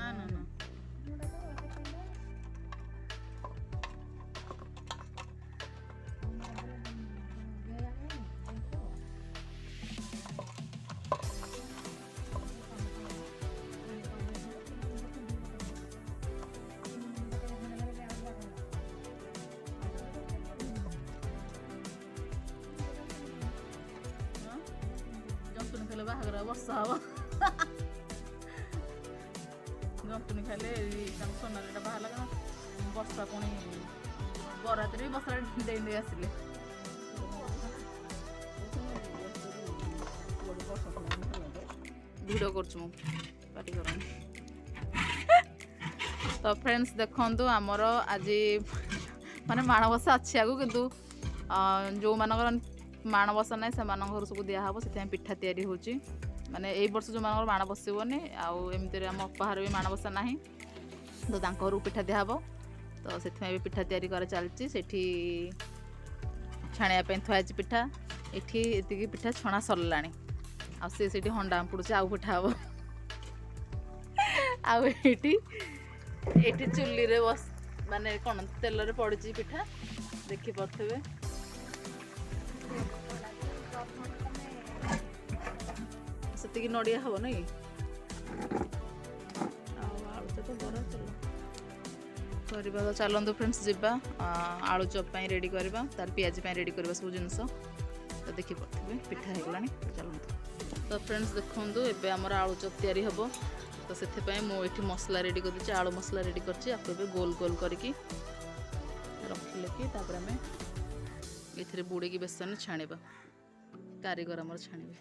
ନା ନା ଜନ୍ତୁଣି ଖାଇଲେ ବାହାଘର ବର୍ଷା ହବ ଜନ୍ତୁଣି ଖାଇଲେ ତାଙ୍କ সোনাଲିଟା ବାହାରିଲା କାରଣ ବର୍ଷା ପୁଣି ବରାତିରେ ବି ବର୍ଷା ଡେଇ ଡେଇ ଆସିଲେ ଭିଡ଼ିଓ କରୁଛୁ ମୁଁ ପାଟି କରନି ତ ଫ୍ରେଣ୍ଡସ୍ ଦେଖନ୍ତୁ ଆମର ଆଜି ମାନେ ମାଣବସା ଅଛି ଆଗକୁ କିନ୍ତୁ ଯେଉଁମାନଙ୍କର ମାଣବସା ନାହିଁ ସେମାନଙ୍କ ଘରୁ ସବୁ ଦିଆହେବ ସେଥିପାଇଁ ପିଠା ତିଆରି ହେଉଛି ମାନେ ଏଇ ବର୍ଷ ଯେଉଁମାନଙ୍କର ମାଣ ବସିବନି ଆଉ ଏମିତିରେ ଆମ ଅପାହାର ବି ମାଣବସା ନାହିଁ ତ ତାଙ୍କ ଘରକୁ ପିଠା ଦିଆହେବ ତ ସେଥିପାଇଁ ବି ପିଠା ତିଆରି କରା ଚାଲିଛି ସେଠି ଛାଣିବା ପାଇଁ ଥୁଆ ହେଇଛି ପିଠା ଏଠି ଏତିକି ପିଠା ଛଣା ସରିଲାଣି ଆଉ ସେ ସେଠି ହଣ୍ଡା ଆମ୍ପୁଡ଼ୁଛି ଆଉ ପିଠା ହବ ଆଉ ଏଠି ଚୁଲିରେ ମାନେ କ'ଣ ତେଲରେ ପଡ଼ିଛି ପିଠା ଦେଖିପାରୁଥିବେ ସେତିକି ନଡ଼ିଆ ହବ ନାଇଁ ଆଉ ଆଳୁ ଚପ ବରା କରିବା ତ ଚାଲନ୍ତୁ ଫ୍ରେଣ୍ଡସ୍ ଯିବା ଆଳୁ ଚପ ପାଇଁ ରେଡ଼ି କରିବା ତାର ପିଆଜି ପାଇଁ ରେଡ଼ି କରିବା ସବୁ ଜିନିଷ ତ ଦେଖିପାରୁଥିବେ ପିଠା ହେଇଗଲାଣି ଚାଲନ୍ତୁ ତ ଫ୍ରେଣ୍ଡସ୍ ଦେଖନ୍ତୁ ଏବେ ଆମର ଆଳୁ ଚପ ତିଆରି ହେବ ତ ସେଥିପାଇଁ ମୁଁ ଏଠି ମସଲା ରେଡ଼ି କରିଦେଇଛି ଆଳୁ ମସଲା ରେଡ଼ି କରିଛି ଆକୁ ଏବେ ଗୋଲ ଗୋଲ କରିକି ରଖିଲେ କି ତାପରେ ଆମେ ଏଥିରେ ବୁଡ଼ିକି ବେସନ ଛାଣିବା କାରିଗର ଆମର ଛାଣିବେ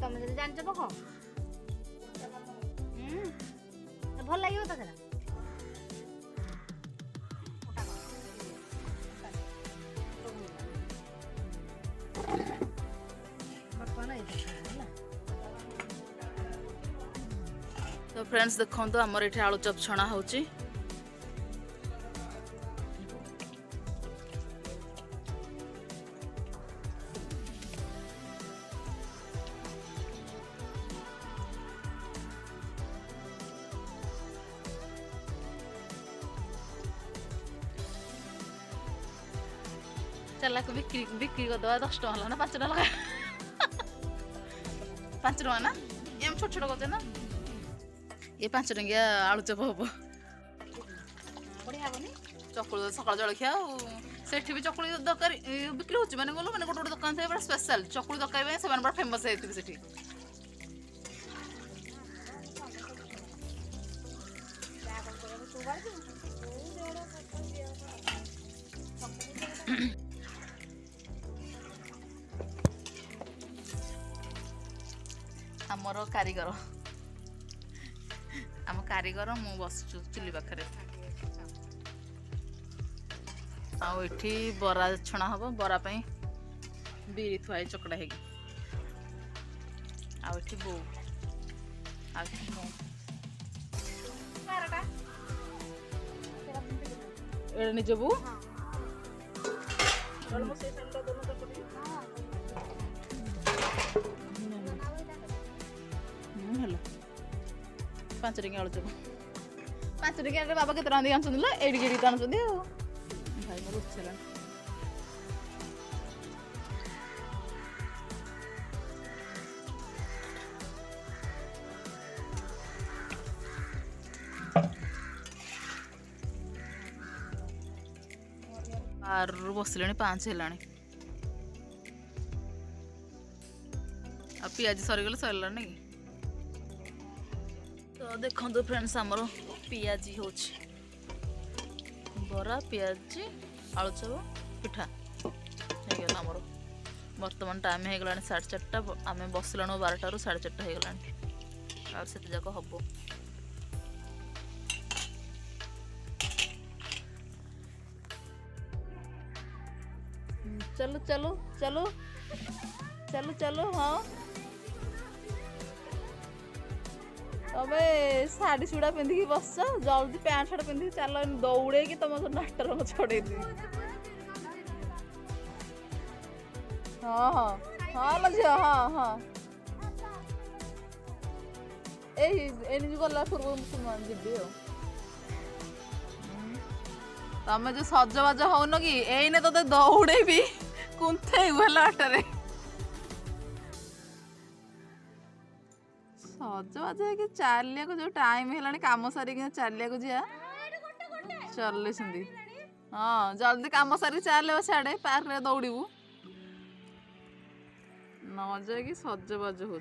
ତମେ ଯଦି ଜାଣିଛ ପକ ଭଲ ଲାଗିବ ତ ସେଟା ତ ଫ୍ରେଣ୍ଡସ୍ ଦେଖନ୍ତୁ ଆମର ଏଠି ଆଳୁ ଚପ ଛଣା ହେଉଛି ଚାଲାକୁ ବିକ୍ରି କରିଦେବା 10 ଟଙ୍କା ହେଲା ନା 5 ଟଙ୍କା ଲଗା 5 ଟଙ୍କା ନା ଏମ ଛୋଟ ଛୋଟ କରୁଛେ ନା ଏ 5 ଟଙ୍କିଆ ଆଳୁ ଚପ ହବ ବଢ଼ିଆ ହବନି ଚକୁଳି ସକାଳ ଜଳଖିଆ ଆଉ ସେଠି ବି ଚକୁଳି ତରକାରୀ ବିକ୍ରି ହେଉଛି ମାନେ ଗଲୁ ମାନେ ଗୋଟେ ଦୋକାନ ଥାଏ ପୁରା ସ୍ପେଶାଲ ଚକୁଳି ତରକାରୀ ପାଇଁ ସେମାନେ ପୁରା ଫେମସ୍ ହେଇଥିବେ ସେଠି ଆମର କାରିଗର ଆମ କାରିଗର ମୁଁ ବସିଛୁ ଚୁଲି ପାଖରେ ଆଉ ଏଠି ବରା ଛଣା ହବ ବରା ପାଇଁ ବିରି ଥୁଆ ହେଇ ଚକଡ଼ା ହେଇକି ଆଉ ଏଠି ବୋଉ ଆଉ ଏଠି ମୁଁ ଏଇଟା ନିଜ ବୋଉ ହେଲା 5 ଟଙ୍କିଆ ଆଳୁ ଚପ 5 ଟଙ୍କିଆ ବାବା କେତେ ଟଙ୍କା ଦେଇ ଆଣୁଛନ୍ତି ଲୋ ଏଇଠିକି ଏଇଠିକି ଆଣୁଛନ୍ତି ଆଉ ଭାଇ ମୋର ଉଚ୍ଚଲା ବାରରୁ ବସିଲେଣି 5 ହେଲାଣି ଆଉ ପିଆଜି ସରିଗଲେ ସରିଲାଣି ତ ଦେଖନ୍ତୁ ଫ୍ରେଣ୍ଡସ୍ ଆମର ପିଆଜି ହେଉଛି ବରା ପିଆଜି ଆଳୁଚପ ପିଠା ହେଇଗଲା ଆମର ବର୍ତ୍ତମାନ ଟାଇମ୍ ହେଇଗଲାଣି 4:30 ଆମେ ବସିଲାଣୁ 12ଟାରୁ 4:30 ହେଇଗଲାଣି ଆଉ ସେତେ ଯାକ ହବ चलो चलो चलो चलो चलो हाँ तमे शाढ़ी सुड़ा पिंधिकी बस जल्दी पैंट सार्ट पिंधिकी चल दौड़े कि तुम डाक्टर को छड़े दी हाँ हाँ हाँ लझ हाँ हाँ एनी गला पूर्व मुसलमान जीवी तमें जो सजबाज होन कि एने तो दौड़े भी कुंथे बाटरे सजबाज है चलिया को जो टाइम है कम सारी चलिया को जा चल हाँ जल्दी कम सारी चल सियाड़े पार्क रे दौड़ू न जाकि सजबाज हो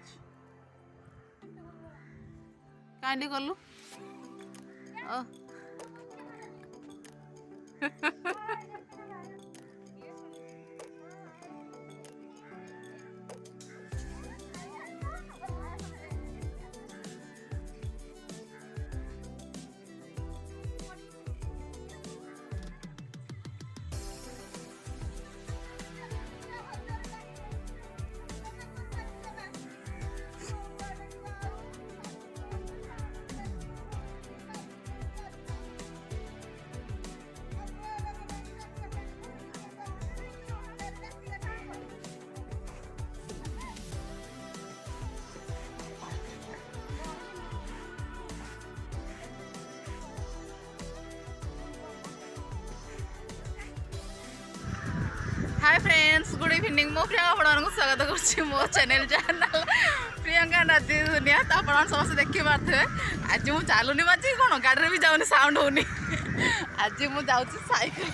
कांडी कलु हाय फ्रेंड्स गुड इवनिंग मो प्रियंका आपको स्वागत कर मो चैनल चैनल प्रियंका नादी दुनिया तो आप समस्त देखी पारे आज मुझे चलुनी बाजी कौन गाड़ी भी जाऊनी साउंड होनी आज मुझे साइकिल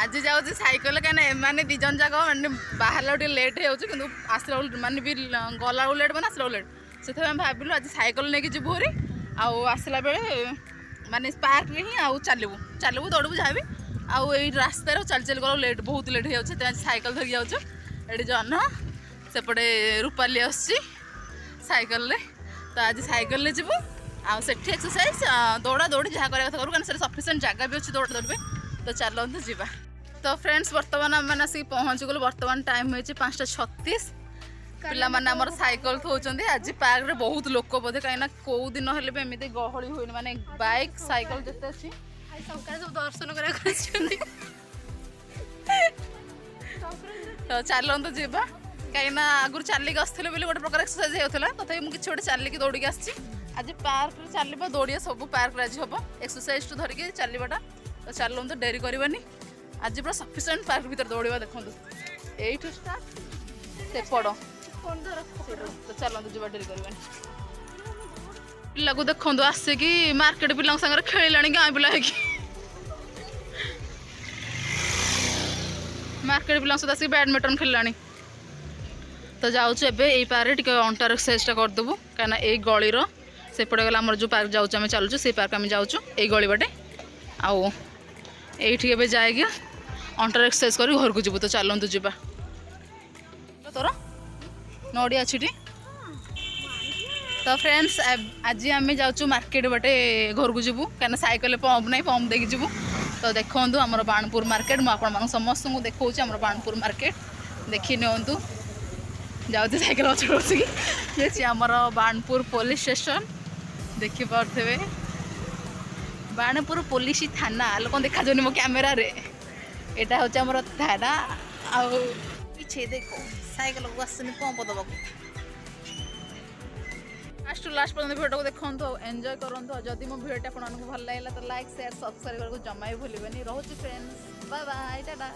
आज जाऊँ साइकिल कहीं मैंने दीज जाक मैंने बाहर लेट हो आसला मानने भी गला लेट मैंने आसला लेट से भाविलु आज साइकिल लेकिन जीवु हरी आसला बेले मानने पार्क में ही चलू चलू दौड़ू जहाँ भी आउ ये रास्तार चल चल गला लेट बहुत लेट हो साइकिल धरिक जाऊँ ये जन सेपटे रूपाली आइकिल तो आज साइकिल जीवु आठ एक्सरसाइज दौड़ा दौड़ी जहाँ करा करूँ कहीं सफिसीयंट जगह भी अच्छी दौड़ा दौड़ तो चलते जीवा तो फ्रेंड्स बर्तमान आम मैंने आसिक पहुँची गलु बर्तमान टाइम हो 5:36 पिला माने हमर साइकिल थोचंदी आज पार्क रे बहुत लोक बोधे कहीं कौ दिन हेले भी एमती गहली हुई माने बाइक साइकिल जिते अच्छी सब दर्शन कर तो चलते जीवा कहीं आगुरी चलिक आसते बोले गोटे प्रकार एक्सरसाइज होता तथा मुझे किसी गोटे चलिक दौड़ी आसी आज पार्क चलवा दौड़िया सब पार्क आज हम एक्सरसाइज टू धरिकी चलवाटा तो चलते डेरी करवानी आज पूरा सफिसीयंट पार्क भीतर दौड़ा देखो यू स्टार्ट से पड़ तो चलते जी डेरी करवानी पिला को देखो आसिकी मार्केट पिला सागर खेला गाँ पिला मार्केट पिला सहित आसिक बैडमिंटन खेला तो जाऊँ ए पार्क टे अंटार एक्सरसाइजटा करदेबू कहीं यही गलीर सेपटे गला आम जो पार्क जाऊँ आम चलुँ से पार्क आम जाऊँ यही गली बाटे आउ ये जाएगी अंटार एक्सरसाइज कर घर को जीवु तो चलतु जीवा तोर नड़िया अच्छी तो फ्रेंड्स आज आम जाऊँ मार्केट बाटे घर को जीवु कहीं साइकिल पंप नहीं पंप देकी जीवु तो देखो आमर बाणपुर मार्केट मुझे समस्त को देखा आम बाणपुर मार्केट देखी नियंतु जाऊँ साइकिल बस आमर बाणपुर पुलिस स्टेशन देखिपे बाणपुर पुलिस थाना लोक देखा जानी मो कैमेरा रे यहाँ हूँ आमर थाना आउ पीछे देखो साइकिल को आसनी पंप दबा फास्ट टू लास्ट पर्यटन भिडियो को देखो एंजॉय करूँ जदि मो भिडियो आपको भल लगे तो लाइक शेयर सब्सक्राइब करने को जमा भी भूलें रोचे फ्रेंड्स बाय बाय टाटा।